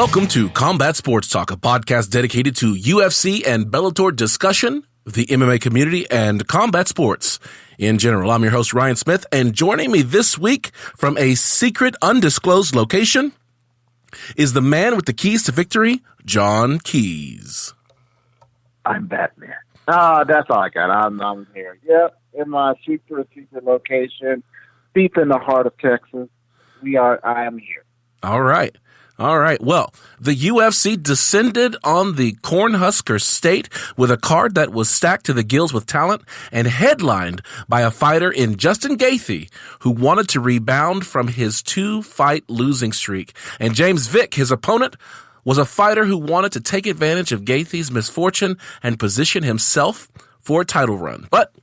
Welcome to Combat Sports Talk, a podcast dedicated to UFC and Bellator discussion, the MMA community, and combat sports in general. I'm your host, Ryan Smith, and joining me this week from a secret, undisclosed location is the man with the keys to victory, John Keys. I'm Batman. That's all I got. I'm here. Yep, in my secret location, deep in the heart of Texas. I am here. All right. Well, the UFC descended on the Cornhusker State with a card that was stacked to the gills with talent and headlined by a fighter in Justin Gaethje who wanted to rebound from his 2-fight losing streak. And James Vick, his opponent, was a fighter who wanted to take advantage of Gaethje's misfortune and position himself for a title run. But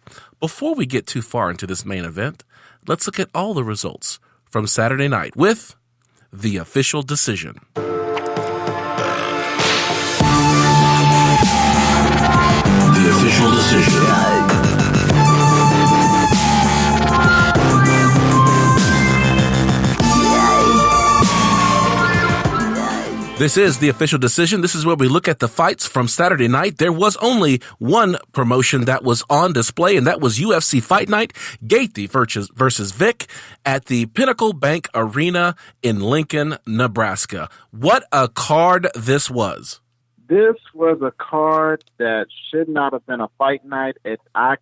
before we get too far into this main event, let's look at all the results from Saturday night with the official decision. The official decision. This is the official decision. This is where we look at the fights from Saturday night. There was only one promotion that was on display, and that was UFC Fight Night, Gaethje versus Vick at the Pinnacle Bank Arena in Lincoln, Nebraska. What a card this was. This was a card that should not have been a fight night. I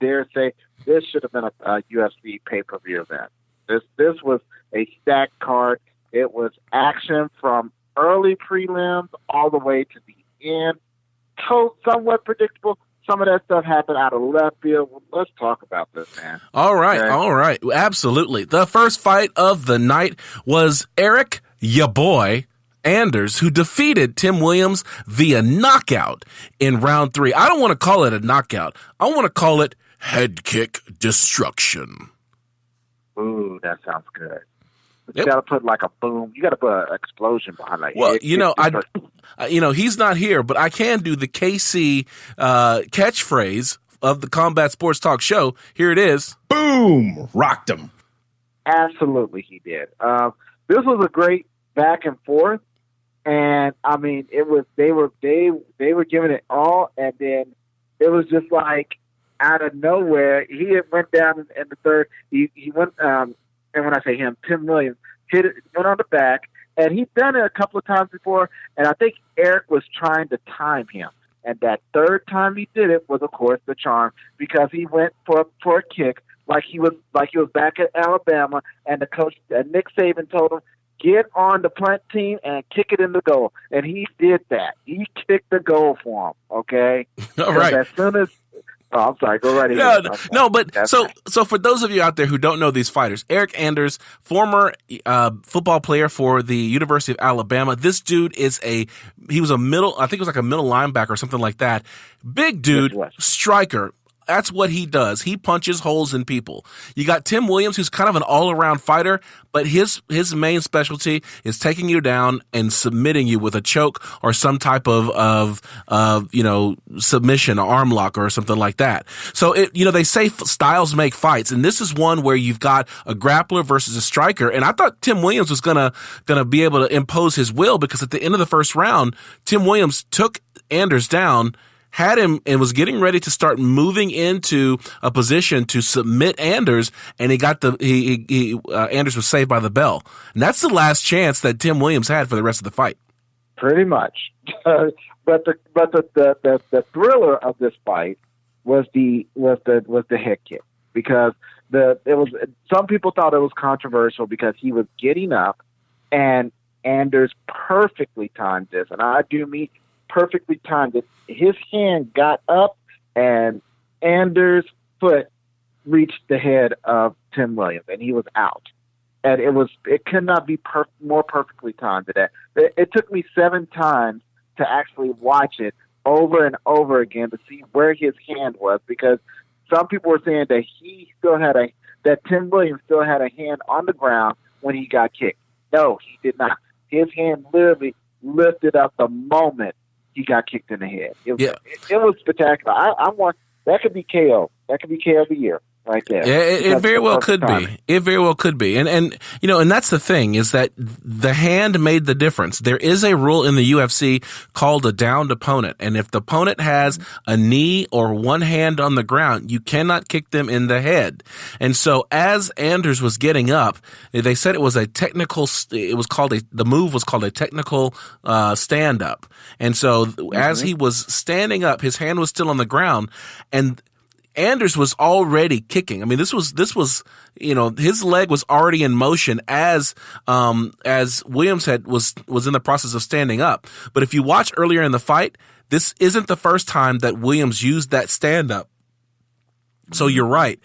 dare say this should have been a UFC pay-per-view event. This was a stacked card. It was action from early prelims all the way to the end. Somewhat predictable. Some of that stuff happened out of left field. Well, let's talk about this, man. All right. Absolutely. The first fight of the night was Eric, ya boy, Anders, who defeated Tim Williams via knockout in round 3. I don't want to call it a knockout. I want to call it head kick destruction. Ooh, that sounds good. You got to put like a boom. You got to put an explosion behind that. Well, he's not here, but I can do the KC catchphrase of the Combat Sports Talk show. Here it is. Boom! Rocked him. Absolutely, he did. This was a great back and forth, and I mean, it was they were giving it all, and then it was just like out of nowhere, he went down in the third. He went. And when I say him, Tim Williams went on the back, and he'd done it a couple of times before, and I think Eric was trying to time him. And that third time he did it was, of course, the charm, because he went for a kick like he was back at Alabama, and the coach, Nick Saban, told him, get on the punt team and kick it in the goal. And he did that. He kicked the goal for him, okay? All right. As soon as oh, I'm sorry. Go right ahead. No, but so for those of you out there who don't know these fighters, Eric Anders, former football player for the University of Alabama. This dude he was a middle linebacker or something like that. Big dude, striker. That's what he does. He punches holes in people. You got Tim Williams, who's kind of an all-around fighter, but his main specialty is taking you down and submitting you with a choke or some type of submission, arm lock or something like that. So they say styles make fights, and this is one where you've got a grappler versus a striker. And I thought Tim Williams was gonna be able to impose his will, because at the end of the first round, Tim Williams took Anders down, had him, and was getting ready to start moving into a position to submit Anders, and Anders was saved by the bell. And that's the last chance that Tim Williams had for the rest of the fight. Pretty much. But the thriller of this fight was the head kick, because some people thought it was controversial because he was getting up, and Anders perfectly timed this, and I do mean perfectly timed it. His hand got up, and Anders' foot reached the head of Tim Williams, and he was out. And it could not be more perfectly timed than that. It took me 7 times to actually watch it over and over again to see where his hand was, because some people were saying that that Tim Williams still had a hand on the ground when he got kicked. No, he did not. His hand literally lifted up the moment he got kicked in the head. It was spectacular. I want that could be KO. That could be KO of the year. right there. Yeah, it very well could timing. be. It very well could be. And that's the thing is that the hand made the difference. There is a rule in the UFC called a downed opponent. And if the opponent has a knee or one hand on the ground, you cannot kick them in the head. And so as Anders was getting up, they said it was a technical, the move was called a technical stand up. And so as he was standing up, his hand was still on the ground, and Anders was already kicking. I mean, this was his leg was already in motion as Williams was in the process of standing up. But if you watch earlier in the fight, this isn't the first time that Williams used that stand up. So you're right.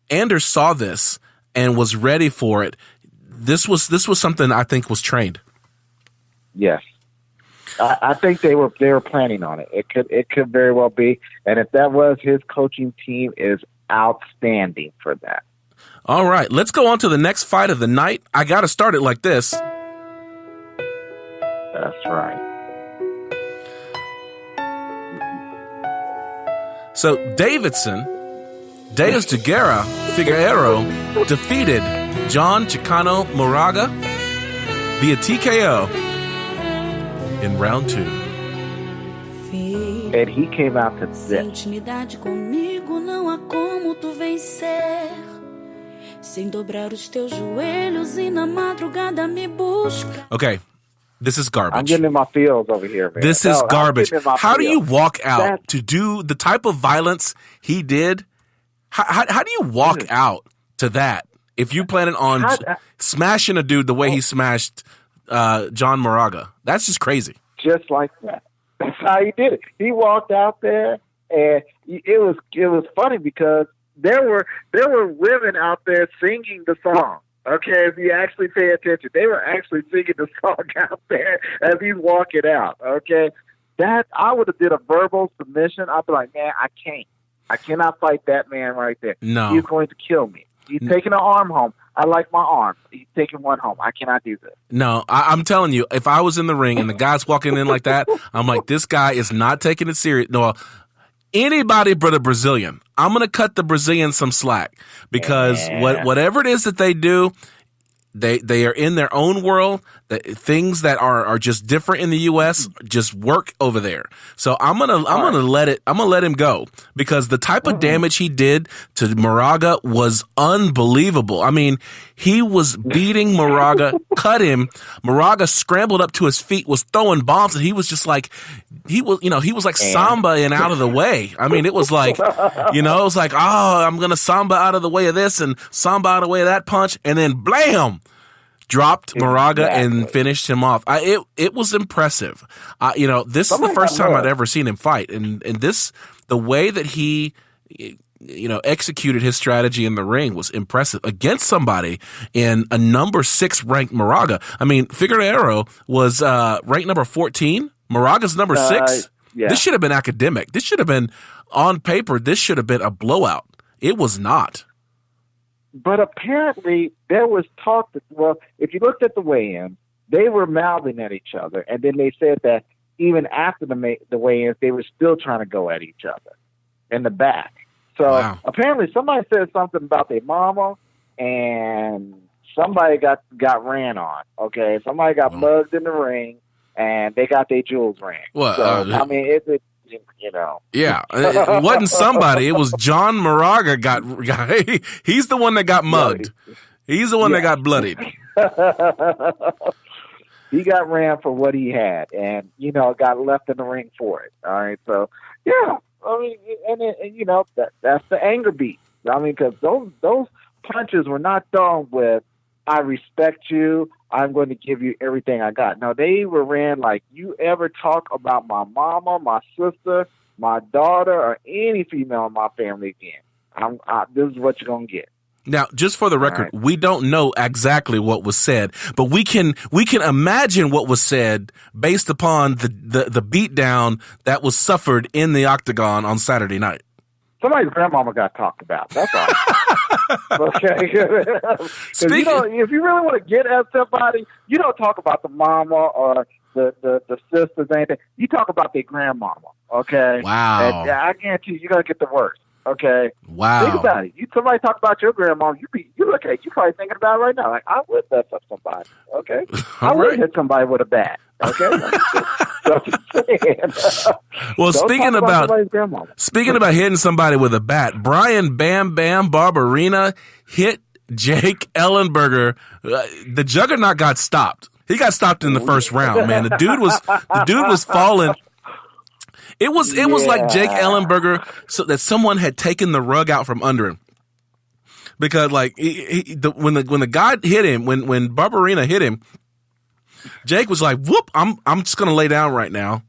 Anders saw this and was ready for it. This was something I think was trained. Yes. I think they were planning on it. It could very well be, and if that was, his coaching team is outstanding for that. All right, let's go on to the next fight of the night. I got to start it like this. That's right. So Deus de Guerra Figueroa defeated John Chicano Moraga via TKO in round 2. And he came out to this. Intimidade comigo não há como tu vencer. Sem dobrar os teus joelhos e na madrugada me busca. Okay, this is garbage. I'm getting in my feels over here, man. This is garbage. How do you feels. walk out to do the type of violence he did? How do you walk out to that if you planning on smashing a dude the way he smashed John Moraga? That's just crazy. Just like that. That's how he did it. He walked out there, and it was funny because there were women out there singing the song. Okay, if you actually pay attention, they were actually singing the song out there as he's walking out. Okay, that I would have did a verbal submission. I'd be like, man, I cannot fight that man right there. No, he's going to kill me. He's taking an arm home. I like my arm. He's taking one home. I cannot do this. No, I'm telling you, if I was in the ring and the guy's walking in like that, I'm like, this guy is not taking it serious. No, anybody but a Brazilian. I'm going to cut the Brazilians some slack because whatever it is that they do, they are in their own world. Things that are just different in the U.S. just work over there. So I'm gonna let him go because the type of damage he did to Moraga was unbelievable. I mean, he was beating Moraga, cut him. Moraga scrambled up to his feet, was throwing bombs, and he was just like he was like Samba and out of the way. I mean, it was like it was like, oh, I'm gonna Samba out of the way of this and Samba out of the way of that punch, and then blam. Dropped Moraga and finished him off. It was impressive. This is the first time I'd ever seen him fight, and the way that he, executed his strategy in the ring was impressive against somebody in a number 6 ranked Moraga. I mean, Figueroa was ranked number 14. Moraga's number 6. Yeah. This should have been academic. This should have been on paper. This should have been a blowout. It was not. But apparently there was talk that, well, if you looked at the weigh-in, they were mouthing at each other. And then they said that even after the weigh-ins, they were still trying to go at each other in the back. So apparently somebody said something about their mama, and somebody got ran on. Okay, somebody got mugged in the ring, and they got their jewels ran. Well, so, I mean, Yeah, it wasn't somebody. It was John Moraga he's the one that got mugged. He's the one that got bloodied. He got ran for what he had and, got left in the ring for it. All right. So, yeah, I mean, and that's the anger beat. I mean, because those punches were not done with, I respect you, I'm going to give you everything I got. No, they were ran like, you ever talk about my mama, my sister, my daughter, or any female in my family again, this is what you're going to get. Now, just for the record, we don't know exactly what was said, but we can imagine what was said based upon the beatdown that was suffered in the octagon on Saturday night. Somebody's grandmama got talked about. That's all. Okay. If you really want to get at somebody, you don't talk about the mama or the sisters or anything. You talk about their grandmama. Okay. Wow. And I guarantee you're gonna get the worst. Okay. Wow. Think about it. Somebody talk about your grandma. You look at you probably thinking about it right now. Like I would mess up somebody. Okay. I would hit somebody with a bat. Okay. Well, speaking about hitting somebody with a bat, Brian Bam Bam Barberina hit Jake Ellenberger. The Juggernaut got stopped. He got stopped in the first round, man. The dude was falling. It was like Jake Ellenberger, so that someone had taken the rug out from under him. Because like when the guy hit him, when Barberina hit him, Jake was like, "Whoop! I'm just gonna lay down right now.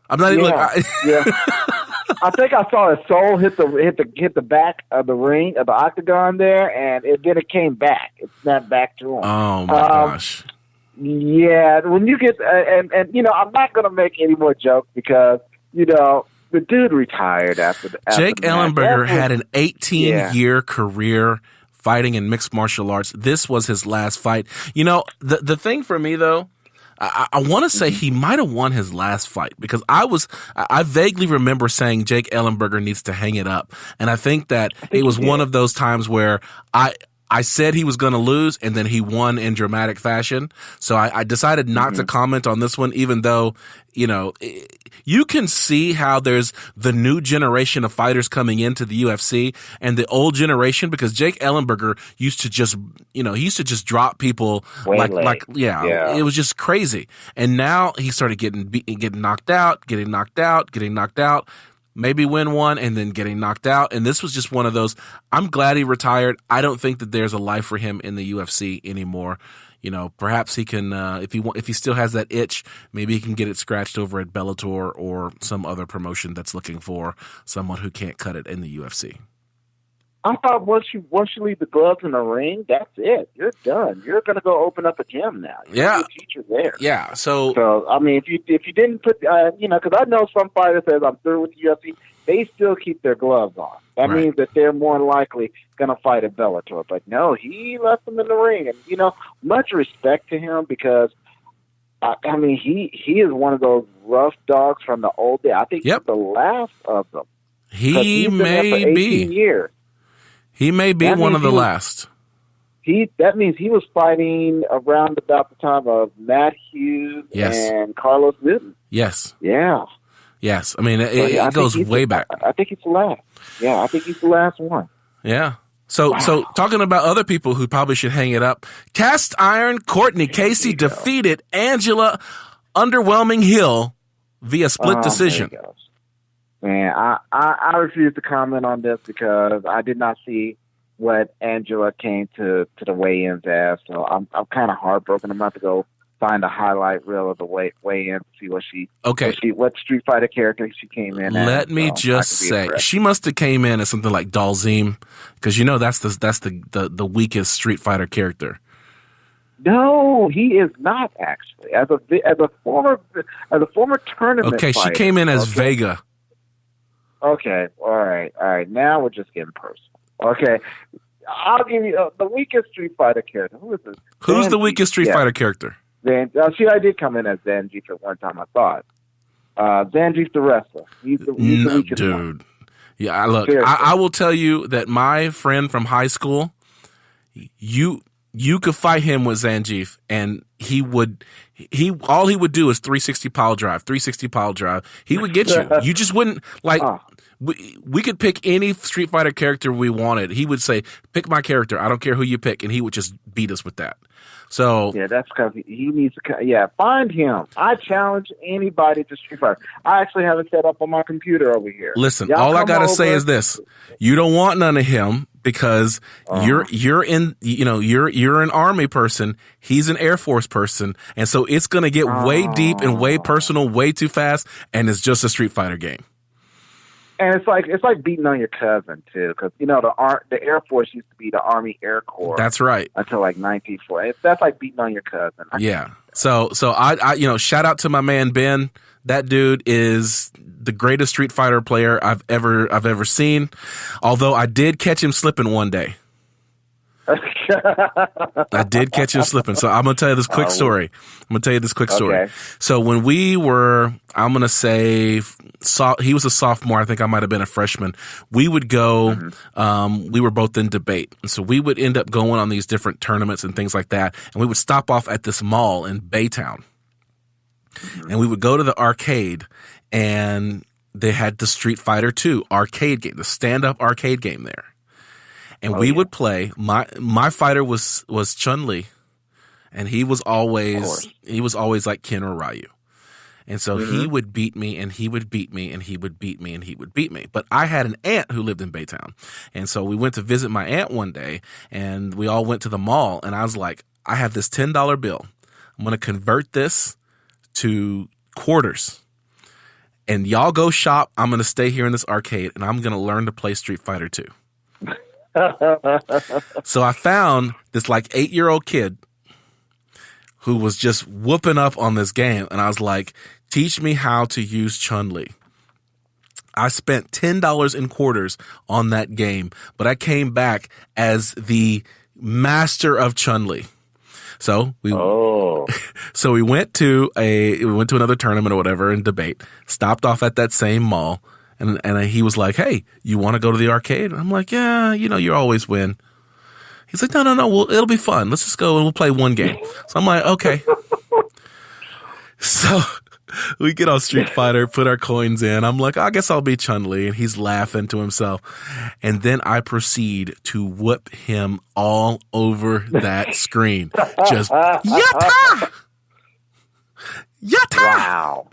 I'm not even." I think I saw his soul hit the back of the ring of the octagon there, and then it came back. It snapped back to him. Oh my gosh! Yeah, when you get and I'm not gonna make any more jokes because the dude retired after Jake Ellenberger had an 18-year career fighting in mixed martial arts. This was his last fight. The thing for me though, I want to say he might have won his last fight because I vaguely remember saying Jake Ellenberger needs to hang it up. And I think that it was one of those times where I said he was going to lose, and then he won in dramatic fashion. So I decided not to comment on this one, even though, you can see how there's the new generation of fighters coming into the UFC and the old generation, because Jake Ellenberger used to just drop people it was just crazy. And now he started getting knocked out, maybe win one and then getting knocked out. And this was just one of those. I'm glad he retired. I don't think that there's a life for him in the UFC anymore. Perhaps he can, if he still has that itch, maybe he can get it scratched over at Bellator or some other promotion that's looking for someone who can't cut it in the UFC. I thought once you leave the gloves in the ring, that's it. You're done. You're going to go open up a gym now. You're a teacher there. Yeah. So I mean, if you didn't put, because I know some fighters says I'm through with the UFC, they still keep their gloves on. That means that they're more likely going to fight at Bellator. But no, he left them in the ring, and much respect to him because. I mean, he is one of those rough dogs from the old day. I think he's the last of them. He may be. Years. He may be one of the last. That means he was fighting around about the time of Matt Hughes and Carlos Newton. Yes. Yeah. Yes. I mean, it goes way back. I think he's the last. Yeah, I think he's the last one. Yeah. So talking about other people who probably should hang it up, Cast Iron Courtney Casey defeated Angela Underwhelming Hill via split decision. Man, I refuse to comment on this because I did not see what Angela came to the weigh-ins as, so I'm kind of heartbroken. I'm about to go find a highlight reel of the weigh-in to see what Street Fighter character she came in as. Let me just say, she must have came in as something like Dalzim, because that's the weakest Street Fighter character. No, he is not actually. As a former tournament. Okay, fighter, she came in as Vega. Okay, all right. Now we're just getting personal. Okay, I'll give you the weakest Street Fighter character. Who is this? Who's the weakest Street Fighter character? I did come in as Zangief at one time, I thought. Zangief the wrestler. He's the weakest dude. One. Yeah, look, I will tell you that my friend from high school, you could fight him with Zangief, and all he would do is 360 pile drive. He would get you. You just wouldn't like. We could pick any Street Fighter character we wanted. He would say, "Pick my character. I don't care who you pick," and he would just beat us with that. So that's because he needs to. Yeah, find him. I challenge anybody to Street Fighter. I actually have it set up on my computer over here. Listen, all I gotta say is this: you don't want none of him because you're an Army person. He's an Air Force person, and so it's gonna get way deep and way personal, way too fast, and it's just a Street Fighter game. And it's like beating on your cousin too, because the Air Force used to be the Army Air Corps. That's right. Until like 1940. That's like beating on your cousin. Yeah. So I shout out to my man Ben. That dude is the greatest Street Fighter player I've ever seen. Although I did catch him slipping one day. I did catch him slipping. So I'm gonna tell you this quick story. Okay. So when we were, I'm gonna say he was a sophomore. I think I might have been a freshman. We would go, we were both in debate. And so we would end up going on these different tournaments and things like that. And we would stop off at this mall in Baytown. And we would go to the arcade, and they had the Street Fighter 2 arcade game, the stand-up arcade game there. And we would play. My fighter was Chun-Li, and he was always like Ken or Ryu. And so he would beat me, and he would beat me, and he would beat me, and he would beat me. But I had an aunt who lived in Baytown. And so we went to visit my aunt one day, and we all went to the mall, and I was like, I have this $10 bill. I'm going to convert this to quarters, and y'all go shop. I'm going to stay here in this arcade, and I'm going to learn to play Street Fighter 2. So I found this like 8-year-old kid who was just whooping up on this game, and I was like, teach me how to use Chun-Li. I spent $10 in quarters on that game, but I came back as the master of Chun-Li. So we went to another tournament or whatever and debate. Stopped off at that same mall, and he was like, "Hey, you want to go to the arcade?" And I'm like, "Yeah, you always win." He's like, "No, well, it'll be fun. Let's just go and we'll play one game." So I'm like, "Okay." So we get on Street Fighter, put our coins in. I'm like, I guess I'll be Chun-Li. And he's laughing to himself. And then I proceed to whoop him all over that screen. Just, yatta! Yatta! Wow.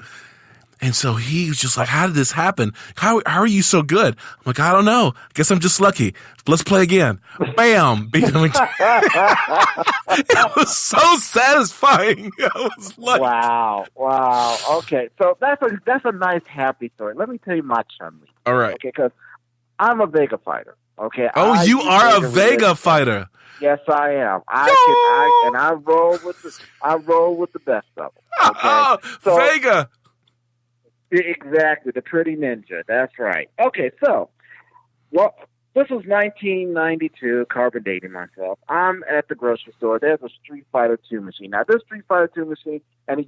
And so he was just like, how did this happen? How are you so good? I'm like, I don't know. I guess I'm just lucky. Let's play again. Bam! Beat him again. It was so satisfying. I was like, Wow. Okay, so that's a nice, happy story. Let me tell you my Chun-Li. all right. Okay, because I'm a Vega fighter. Okay. Oh, you are a Vega fighter. Yes, I am. I roll with the best of them. Okay. Oh, So- Vega. Exactly, the pretty ninja. That's right. Okay, so, well, this was 1992, carbon dating myself. I'm at the grocery store. There's a Street Fighter 2 machine. Now, this Street Fighter 2 machine, and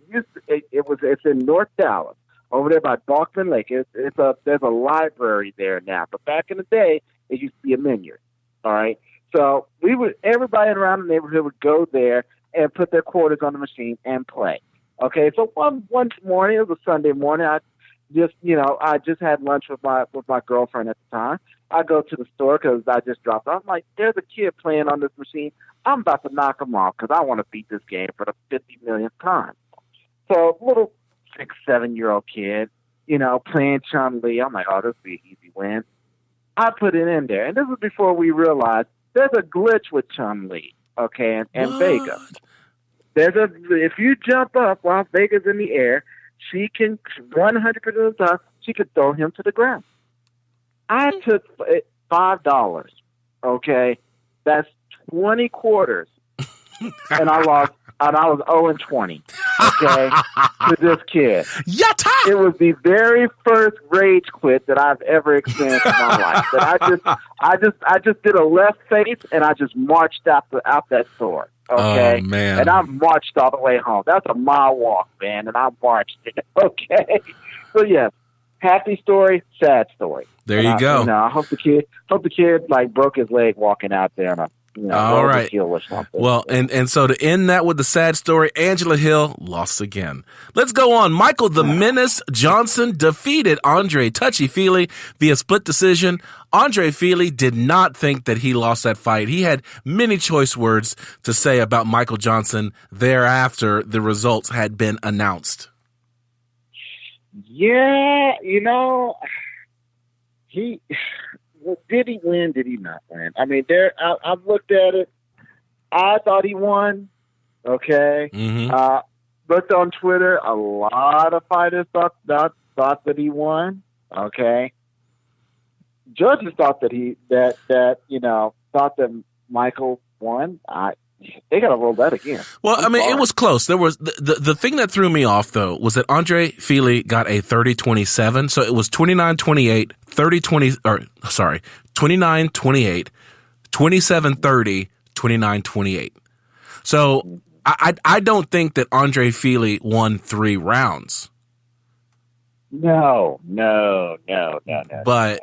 it's in North Dallas, over there by Balkman Lake. There's a library there now, but back in the day, it used to be a menu. All right, so everybody around the neighborhood would go there and put their quarters on the machine and play. Okay, so one morning, it was a Sunday morning. I just had lunch with my girlfriend at the time. I go to the store because I just dropped off. I'm like, there's a kid playing on this machine. I'm about to knock him off because I want to beat this game for the 50 millionth time. So little 6-7-year-old kid, playing Chun-Li. I'm like, oh, this will be an easy win. I put it in there, and this was before we realized there's a glitch with Chun-Li. Okay, and Vega. If you jump up while Vega's in the air, she can 100% of the time she could throw him to the ground. I took $5. Okay, that's 20 quarters, and I lost. And I was 0-20. Okay, to this kid. Yatta! It was the very first rage quit that I've ever experienced in my life. That I just did a left face and I just marched out that store. Okay, oh, man. And I marched all the way home. That's a mile walk, man, and I marched it. Okay, so yeah, happy story, sad story. There you go. I hope the kid like broke his leg walking out there and all right. Or something. Well, and so to end that with the sad story, Angela Hill lost again. Let's go on. Michael the Menace Johnson defeated Andre Touchy-Feely via split decision. Andre Feely did not think that he lost that fight. He had many choice words to say about Michael Johnson thereafter the results had been announced. Yeah, did he win? Did he not win? I mean, I've looked at it. I thought he won. Okay. Mm-hmm. Looked on Twitter. A lot of fighters thought that he won. Okay. Judges thought thought that Michael won. They got to roll that again. Well, I mean, it was close. There was the thing that threw me off, though, was that Andre Feely got a 30-27. So it was 29-28, 29-28, 27-30, 29-28. So I don't think that Andre Feely won 3 rounds. No. But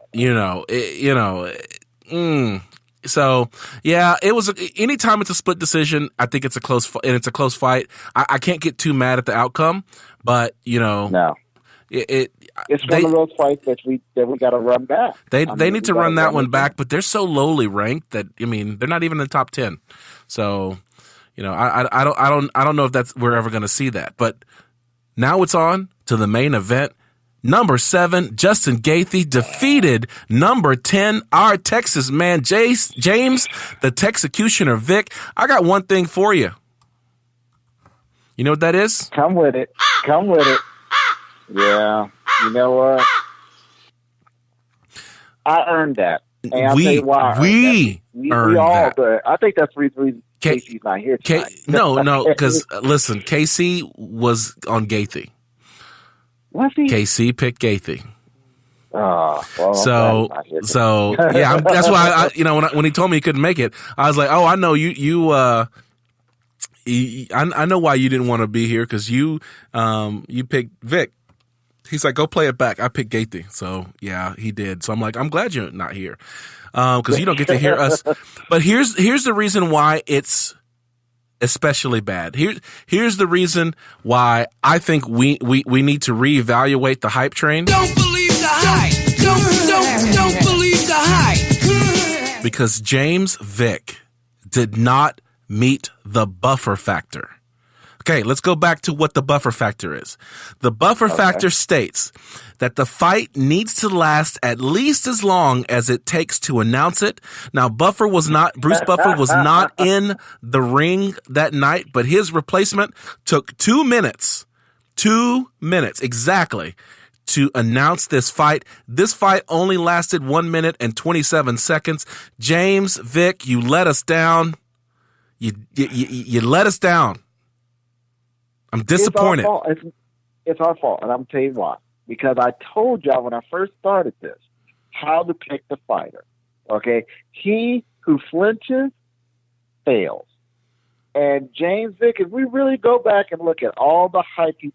so yeah, it was. Anytime it's a split decision, I think it's a close and it's a close fight. I can't get too mad at the outcome, but no. It's one of those fights that we got to run back. They need to run that one back, but they're so lowly ranked that they're not even in the top 10. So I don't know if we're ever going to see that. But now it's on to the main event. Number 7, Justin Gaethje defeated number 10, our Texas man, James, the Texecutioner Vick. I got one thing for you. You know what that is? Come with it. Yeah. You know what? I earned that. And I'll tell you why. We earned that. I think that's the reason Casey's not here tonight. No, because listen, Casey was on Gaethje. Was he? KC picked Gaethje. Oh, well, so yeah, that's why when he told me he couldn't make it, I was like, oh, I know I know why you didn't want to be here because you picked Vick. He's like, go play it back. I picked Gaethje. So yeah, he did. So I'm like, I'm glad you're not here because you don't get to hear us. But here's the reason why it's especially bad. Here's the reason why I think we need to reevaluate the hype train. Don't believe the hype. Don't believe the hype. Because James Vick did not meet the buffer factor. Okay, let's go back to what the buffer factor is. The buffer factor states that the fight needs to last at least as long as it takes to announce it. Now, Bruce Buffer was not in the ring that night, but his replacement took 2 minutes exactly to announce this fight. This fight only lasted 1 minute and 27 seconds. James Vick, you let us down. You let us down. I'm disappointed. It's our fault, and I'm telling you why. Because I told y'all when I first started this how to pick the fighter. Okay, he who flinches fails. And James Vick, if we really go back and look at all the hype he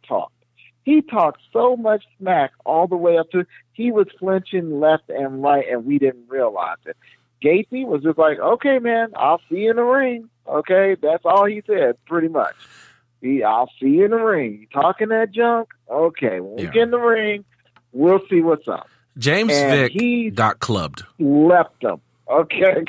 talked so much smack all the way up to he was flinching left and right, and we didn't realize it. Gaethje was just like, okay, man, I'll see you in the ring. Okay, that's all he said, pretty much. I'll see you in the ring. You talking that junk? Okay, when we get in the ring, we'll see what's up. James Vick got clubbed. Left him. Okay.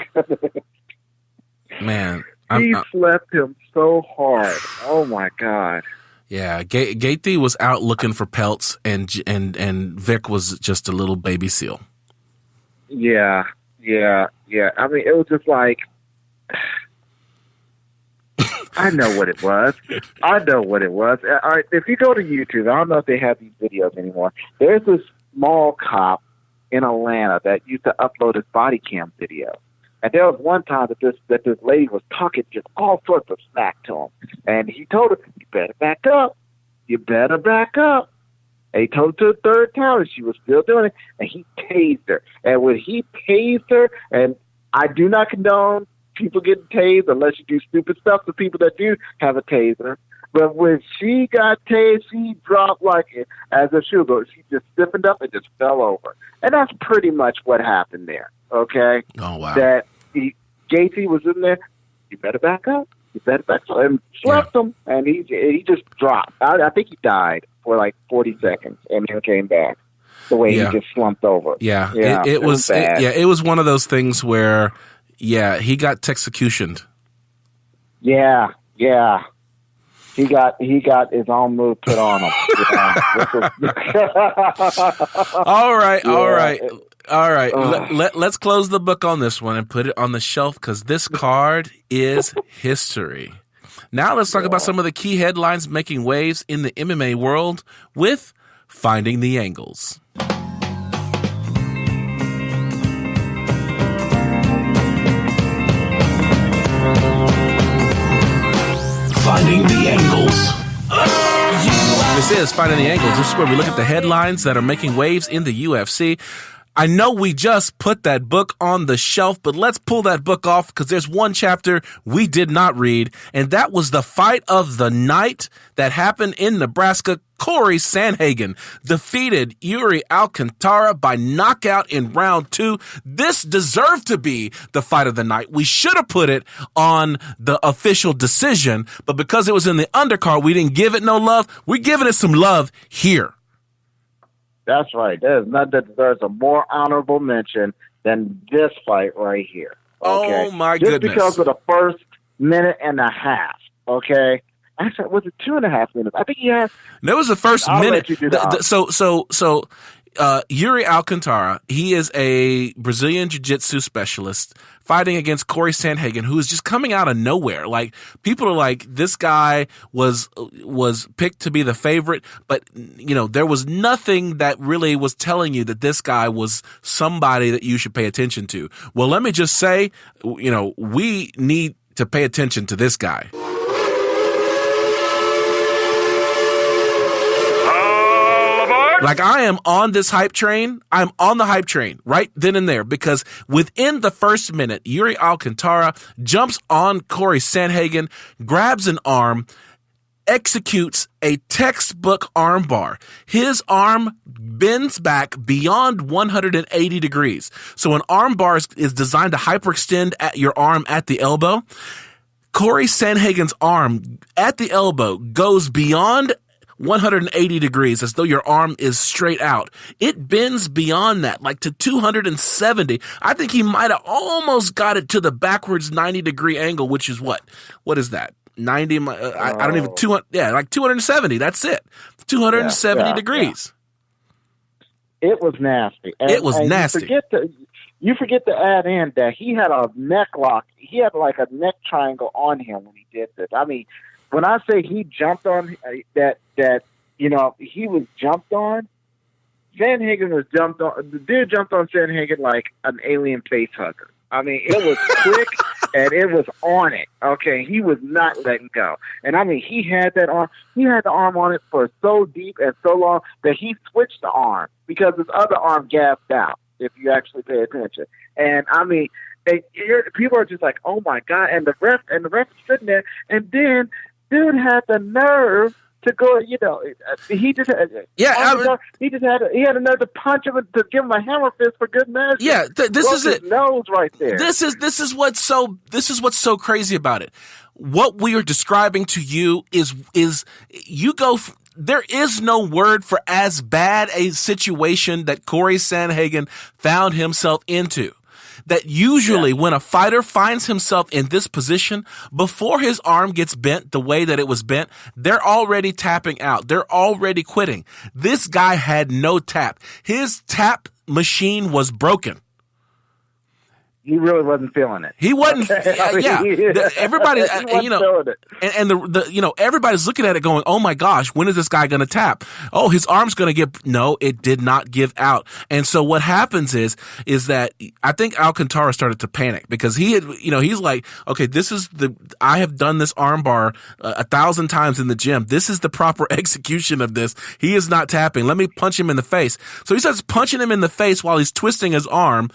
Man. He slept him so hard. Oh, my God. Yeah, Gaethje was out looking for pelts, and Vick was just a little baby seal. Yeah. I mean, it was just like... I know what it was. All right, if you go to YouTube, I don't know if they have these videos anymore. There's this mall cop in Atlanta that used to upload his body cam video. And there was one time that this lady was talking just all sorts of smack to him. And he told her, you better back up. And he told her to the third time, and she was still doing it. And he tased her. And when he tased her, and I do not condone people getting tased unless you do stupid stuff to people that do have a taser. But when she got tased, she dropped as if she just stiffened up and just fell over. And that's pretty much what happened there, okay? Oh, wow. That Gaethje was in there, you better back up, and slapped him, and he just dropped. I think he died for 40 seconds, and then came back the way he just slumped over. Yeah. It was bad. It was one of those things where... Yeah, he got Texecutioned. Yeah. He got his own move put on him. All right. Let's close the book on this one and put it on the shelf because this card is history. Now let's talk about some of the key headlines making waves in the MMA world with Finding the Angles. Finding the Angles. This is Finding the Angles. This is where we look at the headlines that are making waves in the UFC. I know we just put that book on the shelf, but let's pull that book off because there's one chapter we did not read, and that was the fight of the night that happened in Nebraska. Corey Sandhagen defeated Yuri Alcantara by knockout in round 2. This deserved to be the fight of the night. We should have put it on the official decision, but because it was in the undercard, we didn't give it no love. We're giving it some love here. That's right. There's nothing that deserves a more honorable mention than this fight right here. Okay? Oh, my Just goodness. because of the first minute and a half, okay? Actually, was it 2.5 minutes? I think he has. That was the first I'll minute. let you do that. So Yuri Alcantara, he is a Brazilian jiu-jitsu specialist fighting against Corey Sandhagen, who is just coming out of nowhere. Like, people are like, this guy was picked to be the favorite, but you know, there was nothing that really was telling you that this guy was somebody that you should pay attention to. Well, let me just say, you know, we need to pay attention to this guy. Like, I am on this hype train. I'm on the hype train right then and there because within the first minute, Yuri Alcantara jumps on Corey Sandhagen, grabs an arm, executes a textbook arm bar. His arm bends back beyond 180 degrees. So an arm bar is designed to hyperextend at your arm at the elbow. Corey Sandhagen's arm at the elbow goes beyond 180 degrees, as though your arm is straight out. It bends beyond that, like to 270. I think he might have almost got it to the backwards 90-degree angle, which is what? What is that? 90? I don't even, 200, yeah, like 270. That's it. 270 degrees. Yeah. It was nasty. It was nasty. You forget to add in that he had a neck lock. He had like a neck triangle on him when he did this. I mean, when I say he jumped on that, you know, he was jumped on, Sandhagen was jumped on. The dude jumped on Sandhagen like an alien face hugger. I mean, it was quick and it was on it. Okay, he was not letting go. And I mean, he had that arm. He had the arm on it for so deep and so long that he switched the arm because his other arm gapped out. If you actually pay attention, and I mean. People are just like, oh my God, and the ref is sitting there, and then dude had the nerve to go, you know, he just had a nerve to punch him, to give him a hammer fist for good measure. Yeah, this is it. Nose right there. This is what's so crazy about it. What we are describing to you is you go. There is no word for as bad a situation that Corey Sandhagen found himself into. That usually when a fighter finds himself in this position, before his arm gets bent the way that it was bent, they're already tapping out. They're already quitting. This guy had no tap. His tap machine was broken. He really wasn't feeling it. He wasn't. Everybody, you know, and the you know, everybody's looking at it going, "Oh my gosh, when is this guy going to tap? Oh, his arm's going to get." No, it did not give out. And so what happens is that I think Alcantara started to panic because he had, you know, he's like, "Okay, I have done this arm bar 1,000 times in the gym. This is the proper execution of this. He is not tapping. Let me punch him in the face." So he starts punching him in the face while he's twisting his arm.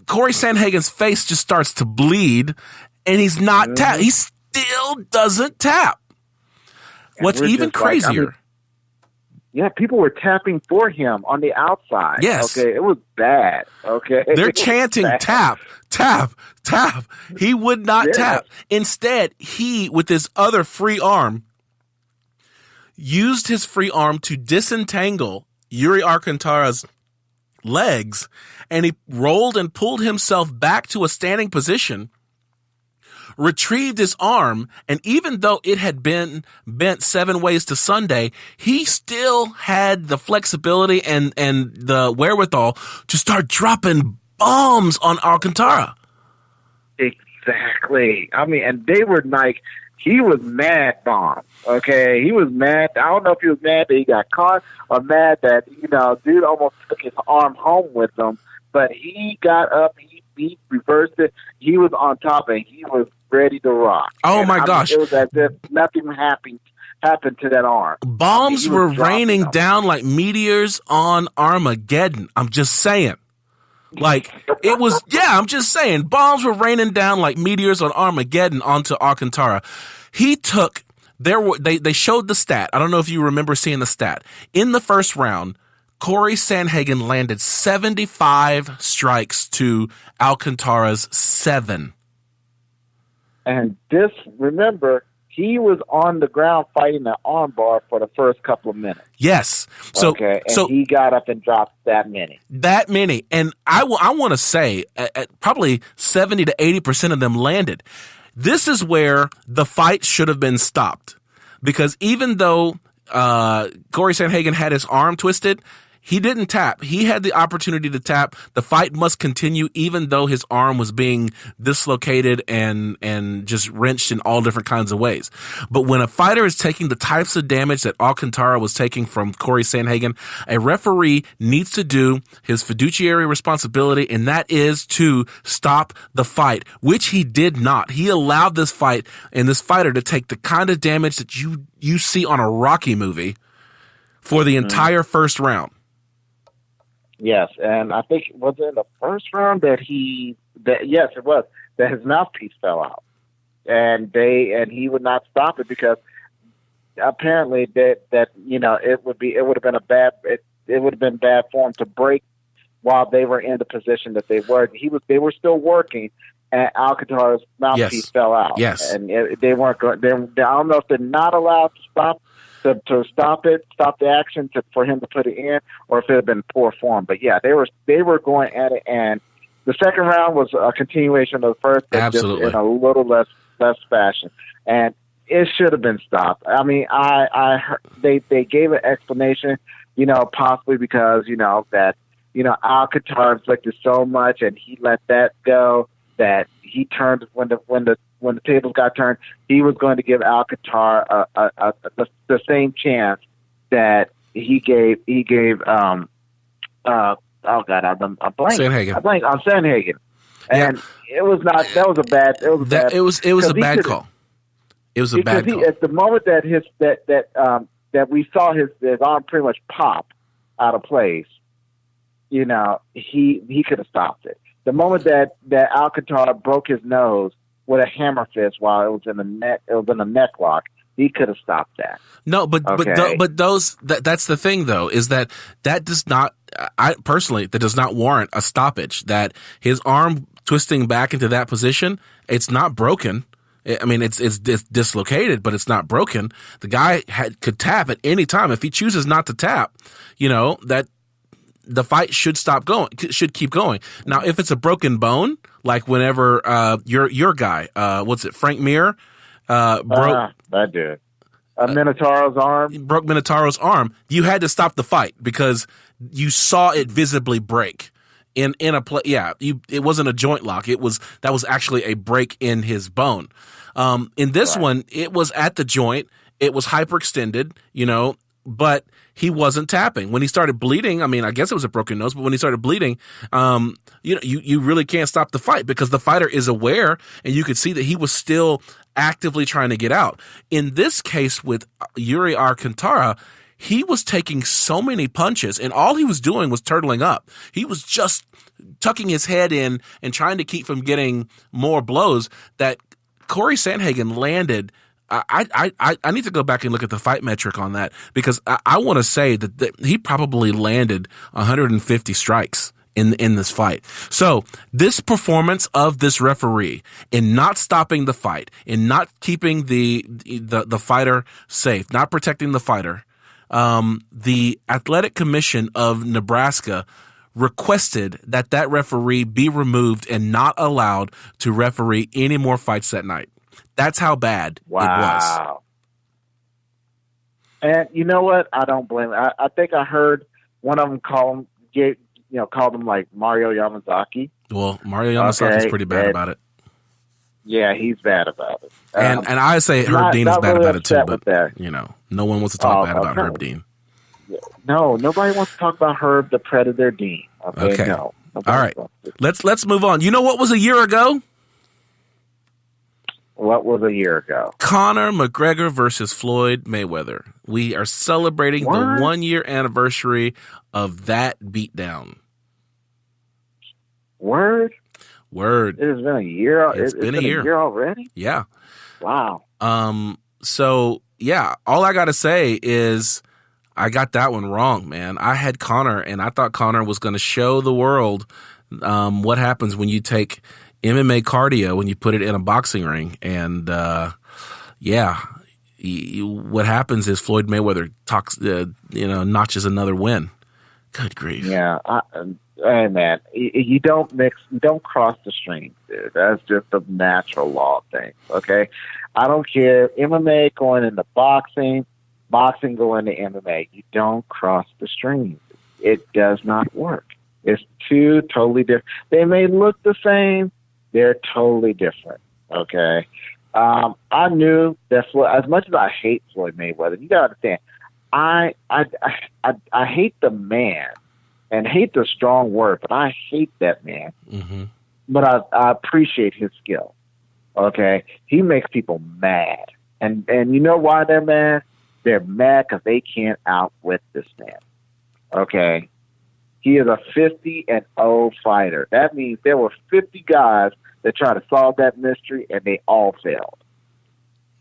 Corey Sandhagen's face just starts to bleed, and he's not tap. He still doesn't tap. What's even crazier? People were tapping for him on the outside. Yes. Okay, it was bad. Okay. They're chanting tap, tap, tap. He would not tap. Instead, he, with his other free arm, used his free arm to disentangle Yuri Alcantara's legs, and he rolled and pulled himself back to a standing position, retrieved his arm, and even though it had been bent 7 ways to Sunday, he still had the flexibility and the wherewithal to start dropping bombs on Alcantara. Exactly. I mean, and they were like, he was mad bomb. Okay, he was mad. I don't know if he was mad that he got caught or mad that, you know, dude almost took his arm home with him. But he got up, he reversed it. He was on top, and he was ready to rock. Oh, and my gosh. It was as if nothing happened to that arm. Bombs were raining down like meteors on Armageddon. I'm just saying. Like, it was, I'm just saying, bombs were raining down like meteors on Armageddon onto Alcantara. He took, they showed the stat. I don't know if you remember seeing the stat. In the first round, Corey Sandhagen landed 75 strikes to Alcantara's 7. And remember, he was on the ground fighting the armbar for the first couple of minutes. Yes. So, he got up and dropped that many. And I want to say probably 70 to 80% of them landed. This is where the fight should have been stopped, because even though Corey Sandhagen had his arm twisted, he didn't tap. He had the opportunity to tap. The fight must continue even though his arm was being dislocated and just wrenched in all different kinds of ways. But when a fighter is taking the types of damage that Alcantara was taking from Corey Sandhagen, a referee needs to do his fiduciary responsibility, and that is to stop the fight, which he did not. He allowed this fight and this fighter to take the kind of damage that you see on a Rocky movie for the entire first round. Yes, and I think was it in the first round yes, it was, that his mouthpiece fell out, and he would not stop it because apparently it would have been bad form to break while they were in the position that they were. They were still working, and Alcantara's mouthpiece fell out. Yes, and they weren't going. I don't know if they're not allowed to stop. To stop the action for him to put it in, or if it had been poor form. But yeah, they were going at it, and the second round was a continuation of the first, but absolutely just in a little less fashion, and it should have been stopped. I mean, I heard, they gave an explanation, possibly because that Alcantara inflicted so much, and he let that go that he turned when the tables got turned, he was going to give Alcantara the same chance that he gave I'm blank. Sandhagen. I blank on Sandhagen. And it was not. That was a bad. It was a bad call. It was a bad call. At the moment that we saw his arm pretty much pop out of place, he could have stopped it. The moment that Alcantara broke his nose with a hammer fist while it was in a neck lock, he could have stopped that. No, but that's the thing though, is that does not, that does not warrant a stoppage. That his arm twisting back into that position, it's not broken. I mean, it's dislocated, but it's not broken. The guy could tap at any time. If he chooses not to tap, that the fight should keep going. Now, if it's a broken bone, like whenever your guy, Frank Mir, broke that dude, Minotauro's arm, broke Minotauro's arm, you had to stop the fight because you saw it visibly break in a play. Yeah, it wasn't a joint lock. That was actually a break in his bone. In this one, it was at the joint. It was hyperextended, but he wasn't tapping. When he started bleeding, I mean, I guess it was a broken nose, but when he started bleeding, you really can't stop the fight because the fighter is aware, and you could see that he was still actively trying to get out. In this case with Yuri Alcantara, he was taking so many punches, and all he was doing was turtling up. He was just tucking his head in and trying to keep from getting more blows that Corey Sandhagen landed. I need to go back and look at the fight metric on that because I want to say that he probably landed 150 strikes in this fight. So this performance of this referee in not stopping the fight, in not keeping the fighter safe, not protecting the fighter, the Athletic Commission of Nebraska requested that referee be removed and not allowed to referee any more fights that night. That's how bad it was. And you know what? I don't blame him. I think I heard one of them called him like Mario Yamazaki. Well, Mario Yamazaki's pretty bad about it. Yeah, he's bad about it. And I say Herb Dean is bad really about it too, but that. No one wants to talk bad about Herb Dean. No, nobody wants to talk about Herb the Predator Dean. Okay. No. All right. Let's move on. You know what was a year ago? What was a year ago? Conor McGregor versus Floyd Mayweather. We are celebrating the 1-year anniversary of that beatdown. Word. Word. It has been a year. It's been a year already. Yeah. Wow. So yeah, all I got to say is I got that one wrong, man. I had Conor, and I thought Conor was going to show the world what happens when you take MMA cardio when you put it in a boxing ring. And what happens is Floyd Mayweather notches another win. Good grief. Yeah. Hey man, you don't cross the streams, dude. That's just a natural law thing. Okay, I don't care. MMA going into boxing going to MMA. You don't cross the streams. It does not work. It's two totally different. They may look the same. They're totally different. Okay. I knew that as much as I hate Floyd Mayweather, you gotta understand, I hate the man. And hate the strong word, but I hate that man. Mm-hmm. But I appreciate his skill. Okay, he makes people mad, and you know why they're mad? They're mad because they can't outwit this man. Okay, he is a 50-0 fighter. That means there were 50 guys that tried to solve that mystery, and they all failed.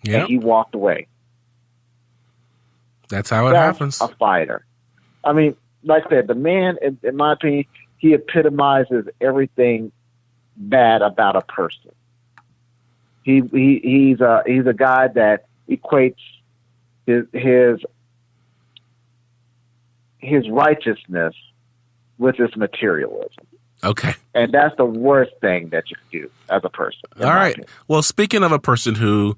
Yeah, and he walked away. That's how it happens. A fighter. I mean. Like I said, the man, in my opinion, he epitomizes everything bad about a person. He's a guy that equates his righteousness with his materialism. Okay. And that's the worst thing that you can do as a person. All right. Well, speaking of a person whose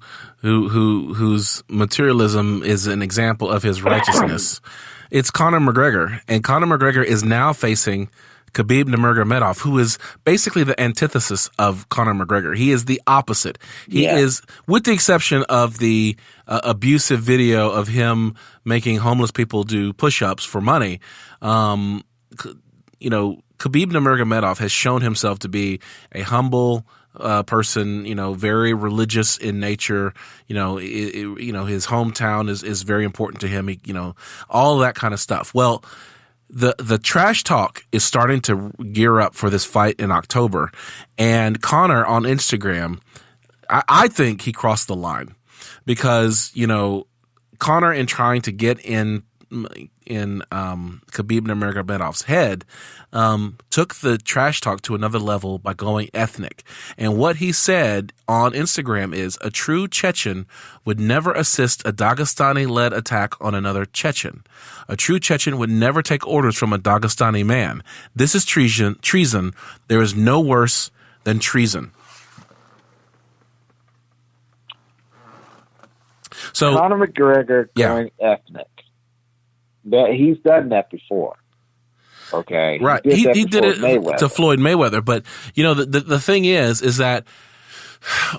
materialism is an example of his righteousness, it's Conor McGregor. And Conor McGregor is now facing Khabib Nurmagomedov, who is basically the antithesis of Conor McGregor. He is the opposite. He is, with the exception of the abusive video of him making homeless people do push-ups for money. Khabib Nurmagomedov has shown himself to be a humble person, very religious in nature. His hometown is very important to him. All of that kind of stuff. Well, the trash talk is starting to gear up for this fight in October, and Conor on Instagram, I think he crossed the line because Conor, in trying to get in Khabib Nurmagomedov's head, took the trash talk to another level by going ethnic. And what he said on Instagram is, a true Chechen would never assist a Dagestani-led attack on another Chechen. A true Chechen would never take orders from a Dagestani man. This is treason. There is no worse than treason. So Conor McGregor going ethnic. That he's done that before. Okay. Right. He did it to Floyd Mayweather. But, the thing is that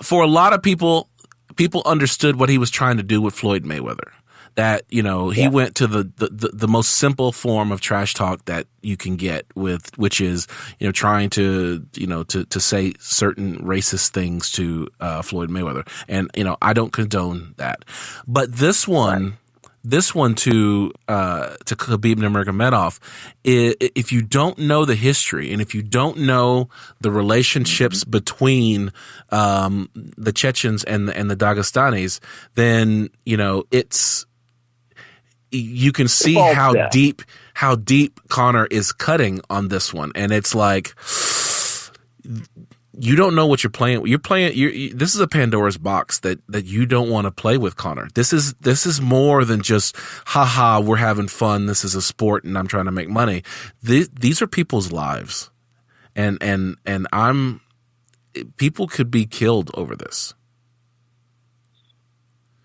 for a lot of people understood what he was trying to do with Floyd Mayweather. That, he went to the most simple form of trash talk that you can get with, which is, trying to say certain racist things to Floyd Mayweather. And, I don't condone that. But this one, right. This one to Khabib Nurmagomedov, if you don't know the history and if you don't know the relationships between the Chechens and the Dagestanis, then you can see how deep Conor is cutting on this one, and it's like, you don't know what you're playing. This is a Pandora's box that you don't want to play with, Conor. This is more than just, haha, we're having fun. This is a sport and I'm trying to make money. These are people's lives. And people could be killed over this.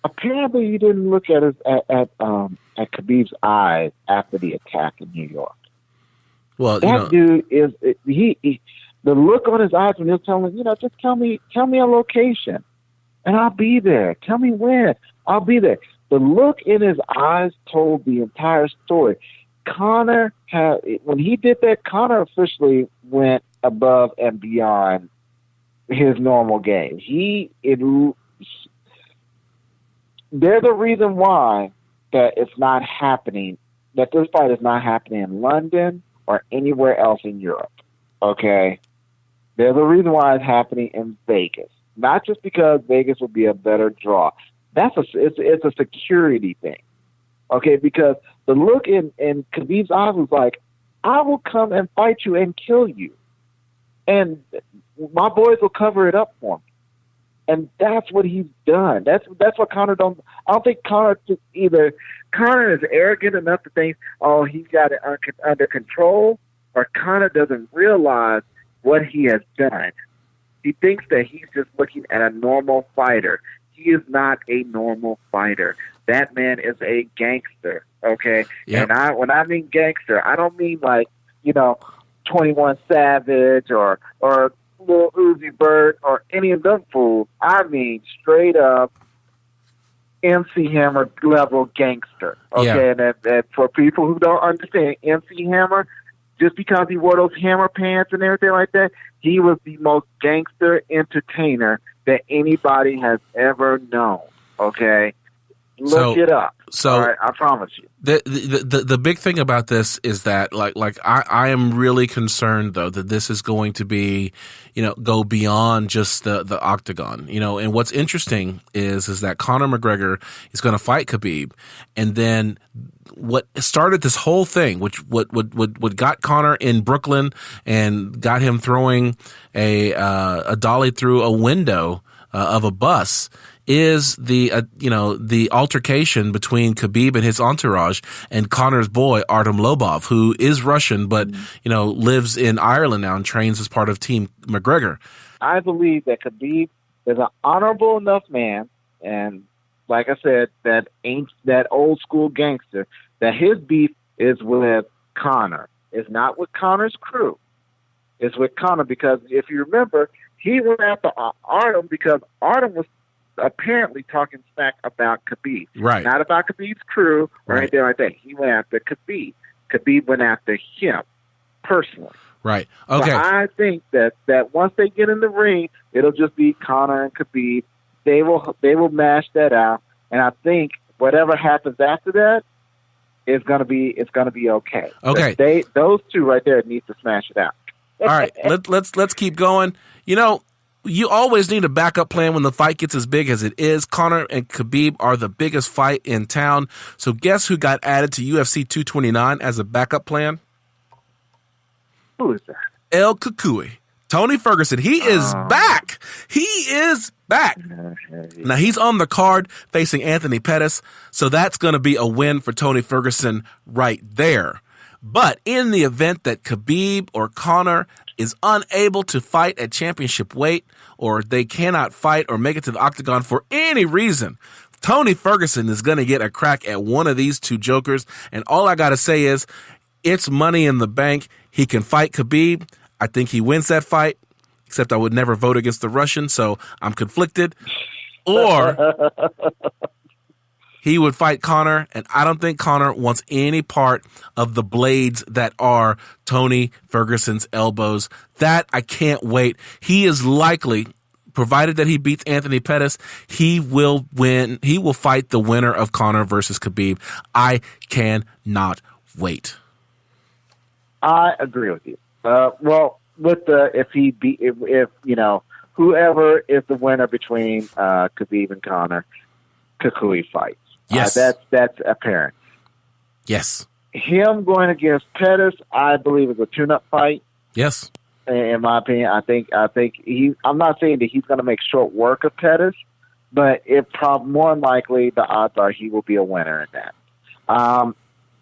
Apparently you didn't look at Khabib's eyes after the attack in New York. Well, that dude is, he the look on his eyes when he'll tell him, just tell me a location and I'll be there. Tell me when. I'll be there. The look in his eyes told the entire story. Conor when he did that, Conor officially went above and beyond his normal game. They're the reason why that it's not happening, that this fight is not happening in London or anywhere else in Europe. Okay? There's a reason why it's happening in Vegas. Not just because Vegas will be a better draw. It's a security thing. Okay, because the look in Khabib's eyes was like, I will come and fight you and kill you. And my boys will cover it up for me. And that's what he's done. That's what Conor don't. I don't think Conor is arrogant enough to think, oh, he's got it under control, or Conor doesn't realize what he has done. He thinks that he's just looking at a normal fighter. He is not a normal fighter. That man is a gangster. Okay, yep. And when I mean gangster, I don't mean like 21 Savage or Lil Uzi Vert or any of them fools. I mean straight up MC Hammer level gangster. Okay, Yeah. And for people who don't understand, MC Hammer, just because he wore those hammer pants and everything like that, he was the most gangster entertainer that anybody has ever known. Okay, look it up. So all right, I promise you. The big thing about this is that like I am really concerned though that this is going to be, go beyond just the octagon, and what's interesting is that Conor McGregor is going to fight Khabib, and then what started this whole thing, which what got Conor in Brooklyn and got him throwing a dolly through a window of a bus, is the altercation between Khabib and his entourage and Conor's boy Artem Lobov, who is Russian but lives in Ireland now and trains as part of Team McGregor. I believe that Khabib is an honorable enough man, and like I said, that old school gangster, that his beef is with Conor. It's not with Conor's crew. It's with Conor, because if you remember, he went after Artem because Artem was apparently talking smack about Khabib. Right. Not about Khabib's crew or anything like that. He went after Khabib. Khabib went after him personally. Right. Okay. So I think that once they get in the ring, it'll just be Conor and Khabib. They will mash that out, and I think whatever happens after that is gonna be okay. Okay. Those two right there need to smash it out. All right. Let's keep going. You always need a backup plan when the fight gets as big as it is. Conor and Khabib are the biggest fight in town. So guess who got added to UFC 229 as a backup plan? Who is that? El Kukui. Tony Ferguson. He is back. He is back. Now he's on the card facing Anthony Pettis. So that's going to be a win for Tony Ferguson right there. But in the event that Khabib or Conor is unable to fight at championship weight, or they cannot fight or make it to the octagon for any reason, Tony Ferguson is going to get a crack at one of these two jokers. And all I got to say is it's money in the bank. He can fight Khabib. I think he wins that fight, except I would never vote against the Russian, so I'm conflicted. Or he would fight Conor, and I don't think Conor wants any part of the blades that are Tony Ferguson's elbows. That I can't wait. He is likely, provided that he beats Anthony Pettis, he will win. He will fight the winner of Conor versus Khabib. I cannot wait. I agree with you. Well, with if whoever is the winner between Khabib and Conor, Kukui fights. Yes, that's apparent. Yes, him going against Pettis, I believe, is a tune-up fight. Yes, in my opinion, I think I'm not saying that he's going to make short work of Pettis, but more than likely the odds are he will be a winner in that.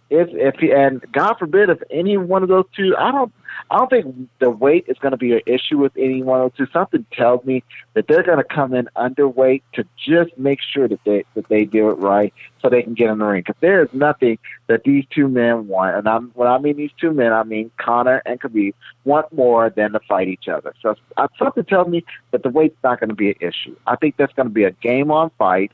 If he, and God forbid if any one of those two, I don't think the weight is going to be an issue with any one of those two. Something tells me that they're going to come in underweight to just make sure that they do it right so they can get in the ring. Because there is nothing that these two men want, and when I mean these two men, I mean Conor and Khabib want more than to fight each other. So something tells me that the weight's not going to be an issue. I think that's going to be a game-on fight.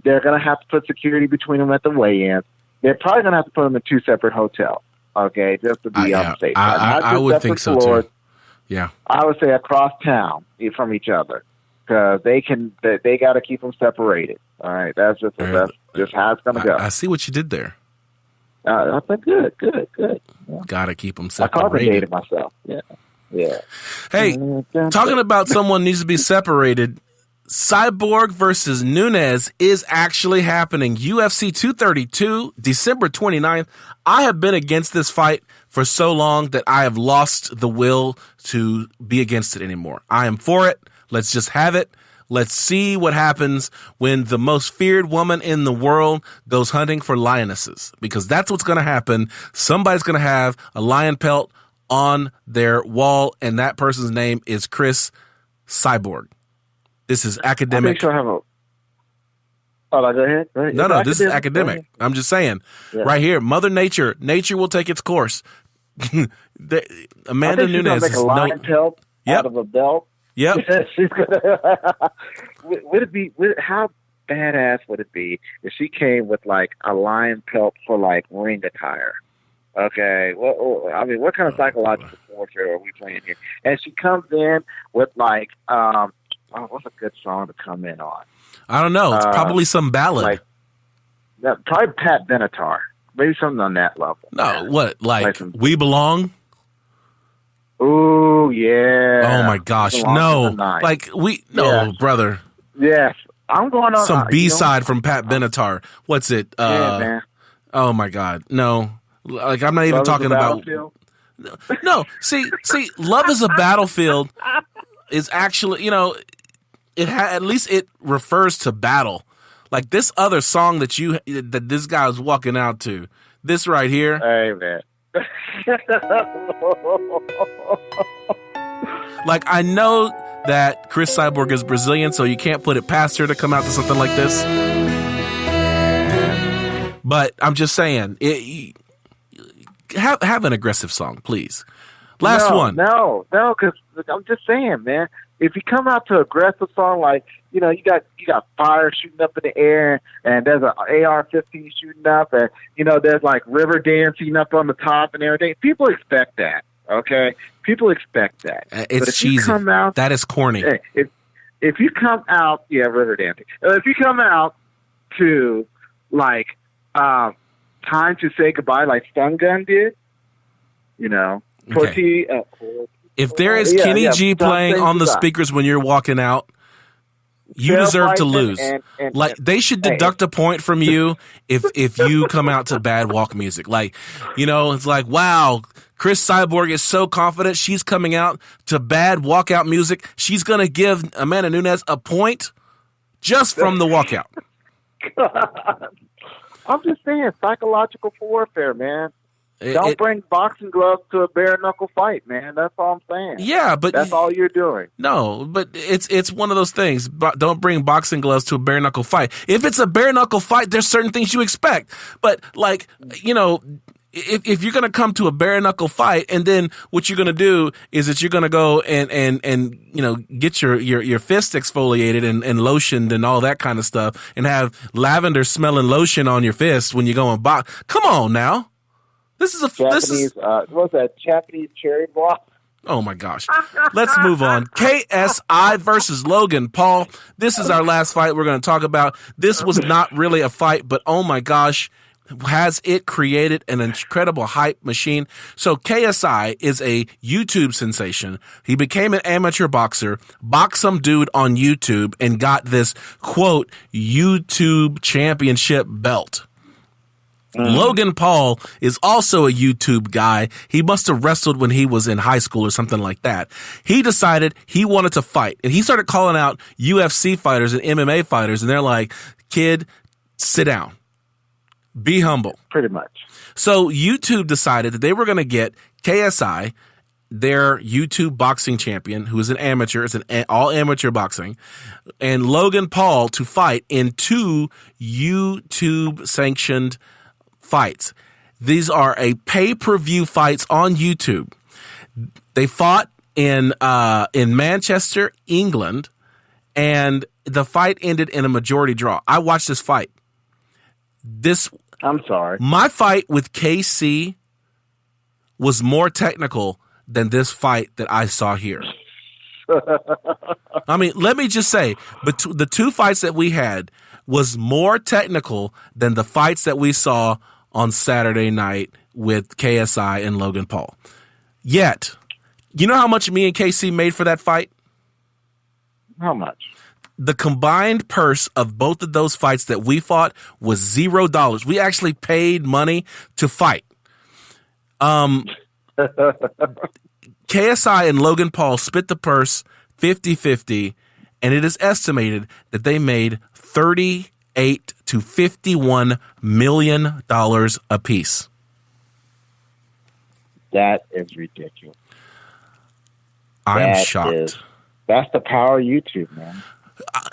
They're going to have to put security between them at the weigh-in. They're probably going to have to put them in two separate hotels, okay, just to be on the safe side. I would think so, too. Yeah. I would say across town from each other, because they got to keep them separated. All right, that's just how it's going to go. I see what you did there. I think good. Yeah. Got to keep them I separated. carbonated myself. Yeah. Yeah. Hey, talking about someone needs to be separated, Cyborg versus Nunes is actually happening. UFC 232, December 29th. I have been against this fight for so long that I have lost the will to be against it anymore. I am for it. Let's just have it. Let's see what happens when the most feared woman in the world goes hunting for lionesses, because that's what's going to happen. Somebody's going to have a lion pelt on their wall, and that person's name is Chris Cyborg. This is academic. I think she'll have a... Oh, go ahead. Go ahead. No, this is academic. I'm just saying, right here, Mother Nature will take its course. Amanda Nunes make a lion pelt out of a belt. Yep. She's gonna. Would it be? How badass would it be if she came with like a lion pelt for like ring attire? Okay. Well, I mean, what kind of psychological warfare are we playing here? And she comes in with like, what's a good song to come in on? I don't know. It's probably some ballad. Probably Pat Benatar. Maybe something on that level. No, what? Like We Belong? Ooh, yeah. Oh my gosh, no! Brother. Yes, I'm going on some B-side from Pat Benatar. What's it? Man. Oh my God, no! Like I'm not even talking about. No, see, Love is a Battlefield is actually, at least it refers to battle. Like this other song that this guy was walking out to, this right here. Hey man. Like, I know that Chris Cyborg is Brazilian, so you can't put it past her to come out to something like this. But I'm just saying, have an aggressive song, please. Last one. No, because I'm just saying, man. If you come out to an aggressive song like, you got fire shooting up in the air, and there's an AR-15 shooting up, and there's like river dancing up on the top and everything. People expect that. Okay, people expect that. It's cheesy. That is corny. If you come out, river dancing. If you come out to like Time to Say Goodbye, like Stun Gun did, okay. If there is Kenny G playing on the speakers when you're walking out, you deserve to lose. Like they should deduct a point from you if you come out to bad walk music. Like, it's like, wow, Chris Cyborg is so confident she's coming out to bad walkout music. She's going to give Amanda Nunes a point just from the walkout. I'm just saying, psychological warfare, man. Don't bring boxing gloves to a bare knuckle fight, man. That's all I'm saying. Yeah, but that's all you're doing. No, but it's one of those things. Don't bring boxing gloves to a bare knuckle fight. If it's a bare knuckle fight, there's certain things you expect. But like, if you're gonna come to a bare knuckle fight, and then what you're gonna do is that you're gonna go and get your fist exfoliated and lotioned and all that kind of stuff, and have lavender smelling lotion on your fist when you go and box. Come on now. This is Japanese, what's that? Japanese cherry block? Oh my gosh. Let's move on. KSI versus Logan Paul. This is our last fight we're going to talk about. This was not really a fight, but oh my gosh, has it created an incredible hype machine. So KSI is a YouTube sensation. He became an amateur boxer, boxed some dude on YouTube, and got this, quote, YouTube championship belt. Logan Paul is also a YouTube guy. He must have wrestled when he was in high school or something like that. He decided he wanted to fight, and he started calling out UFC fighters and MMA fighters, and they're like, kid, sit down. Be humble. Pretty much. So YouTube decided that they were going to get KSI, their YouTube boxing champion, who is an amateur, it's an all amateur boxing, and Logan Paul to fight in 2 YouTube sanctioned fights. These are a pay-per-view fights on YouTube. They fought in Manchester, England, and the fight ended in a majority draw. I watched this fight. I'm sorry. My fight with KC was more technical than this fight that I saw here. I mean, let me just say, but the 2 fights that we had was more technical than the fights that we saw on Saturday night with KSI and Logan Paul. Yet, You know how much me and KC made for that fight? How much? The combined purse of both of those fights that we fought was $0. We actually paid money to fight. KSI and Logan Paul split the purse 50-50, and it is estimated that they made $38 to $51 million apiece. That is ridiculous. I'm shocked. That's the power of YouTube, man.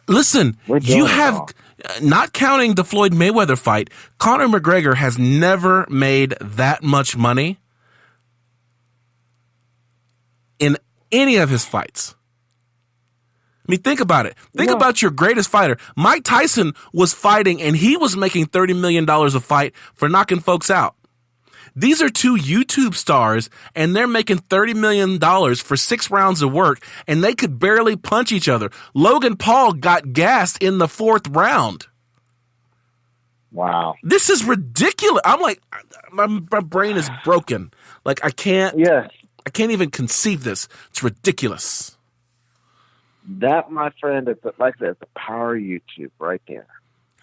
Listen, you have, not counting the Floyd Mayweather fight, Conor McGregor has never made that much money in any of his fights. I mean, think about it. Think about your greatest fighter. Mike Tyson was fighting, and he was making $30 million a fight for knocking folks out. These are two YouTube stars, and they're making $30 million for 6 rounds of work, and they could barely punch each other. Logan Paul got gassed in the 4th round. Wow. This is ridiculous. I'm like, my brain is broken. Like, I can't even conceive this. It's ridiculous. That, my friend, is like the power of YouTube right there.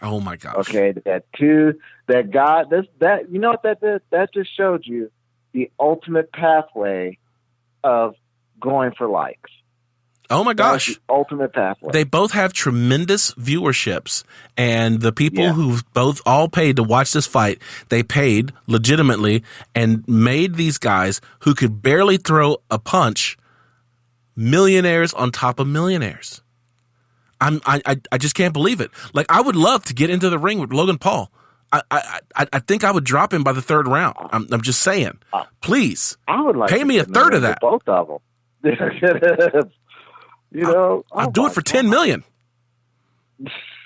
Oh my gosh. Okay, that guy, you know what that did? That just showed you the ultimate pathway of going for likes. Oh my gosh. The ultimate pathway. They both have tremendous viewerships, and the people who both all paid to watch this fight, they paid legitimately and made these guys who could barely throw a punch millionaires on top of millionaires. I just can't believe it. Like, I would love to get into the ring with Logan Paul. I think I would drop him by the 3rd round. I'm just saying. Please, I would like pay me a third of that. Both of them. I'll do it for $10 million.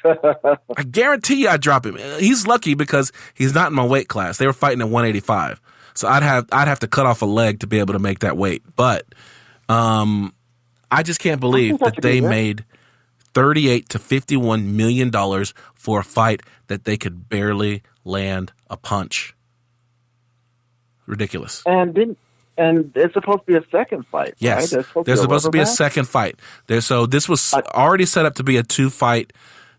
I guarantee you I'd drop him. He's lucky because he's not in my weight class. They were fighting at 185. So I'd have to cut off a leg to be able to make that weight. But I just can't believe that they made $38 to $51 million for a fight that they could barely land a punch. Ridiculous. And it's supposed to be a second fight. Yes, right? there's supposed to be a second fight. So this was already set up to be a 2-fight.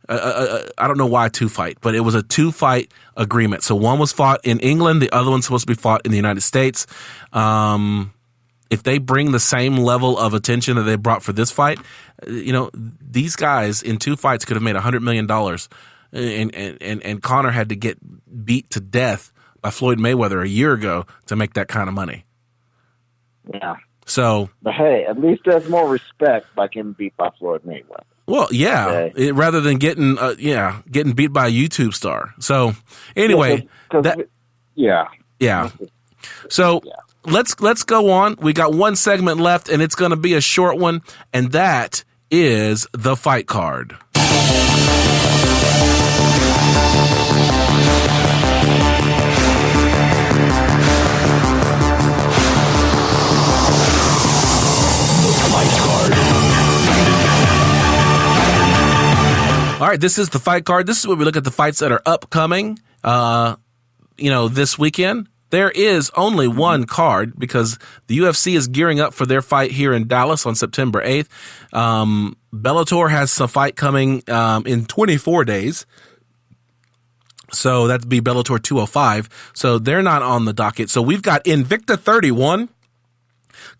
I don't know why 2-fight, but it was a 2-fight agreement. So one was fought in England, the other one's supposed to be fought in the United States. If they bring the same level of attention that they brought for this fight, these guys in 2 fights could have made $100 million, and Conor had to get beat to death by Floyd Mayweather a year ago to make that kind of money. Yeah. So, but hey, at least there's more respect by getting beat by Floyd Mayweather. Well, yeah, rather than getting beat by a YouTube star. So, anyway, So. Yeah. Let's go on. We got one segment left, and it's going to be a short one, and that is the fight card. All right, this is the fight card. This is where we look at the fights that are upcoming, this weekend. There is only one card because the UFC is gearing up for their fight here in Dallas on September 8th. Bellator has some fight coming in 24 days. So that'd be Bellator 205. So they're not on the docket. So we've got Invicta 31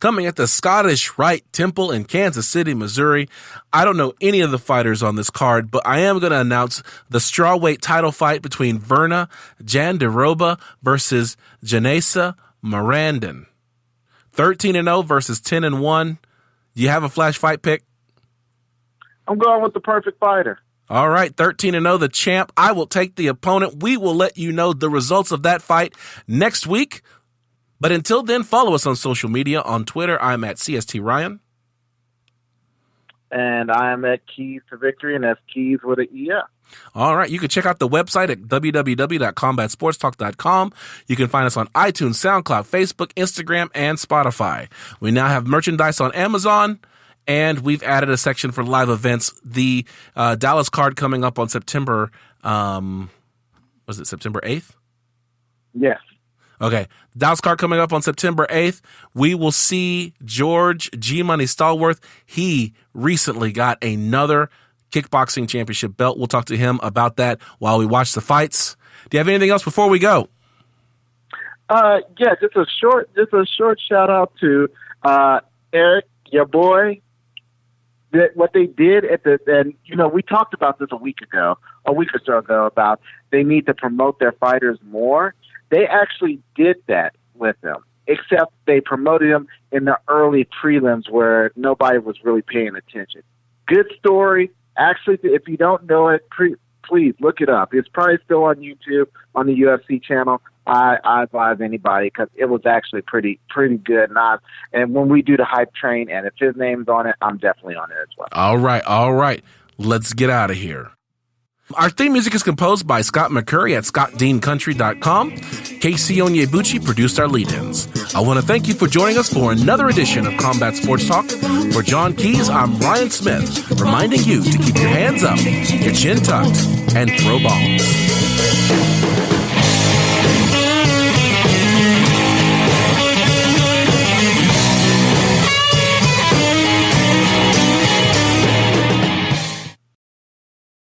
coming at the Scottish Rite Temple in Kansas City, Missouri. I don't know any of the fighters on this card, but I am going to announce the strawweight title fight between Verna Jandiroba versus Janessa Marandon. 13-0 versus 10-1. Do you have a flash fight pick? I'm going with the perfect fighter. All right, 13-0, the champ. I will take the opponent. We will let you know the results of that fight next week. But until then, follow us on social media. On Twitter, I'm at CST Ryan. And I'm at Keys to Victory, and that's Keys with an EF. All right. You can check out the website at www.combatsportstalk.com. You can find us on iTunes, SoundCloud, Facebook, Instagram, and Spotify. We now have merchandise on Amazon, and we've added a section for live events. The Dallas card coming up on September, was it September 8th? Yes. Okay. Dallas card coming up on September 8th. We will see George G Money Stallworth. He recently got another kickboxing championship belt. We'll talk to him about that while we watch the fights. Do you have anything else before we go? Yeah, just a short shout out to Eric, your boy. What they did and we talked about this a week or so ago about they need to promote their fighters more. They actually did that with them, except they promoted them in the early prelims where nobody was really paying attention. Good story. Actually, if you don't know it, please look it up. It's probably still on YouTube on the UFC channel. I advise anybody because it was actually pretty good. And when we do the hype train, and if his name's on it, I'm definitely on it as well. All right. Let's get out of here. Our theme music is composed by Scott McCurry at scottdeancountry.com. Casey Onyebuchi produced our lead-ins. I want to thank you for joining us for another edition of Combat Sports Talk. For John Keys, I'm Ryan Smith, reminding you to keep your hands up, your chin tucked, and throw balls.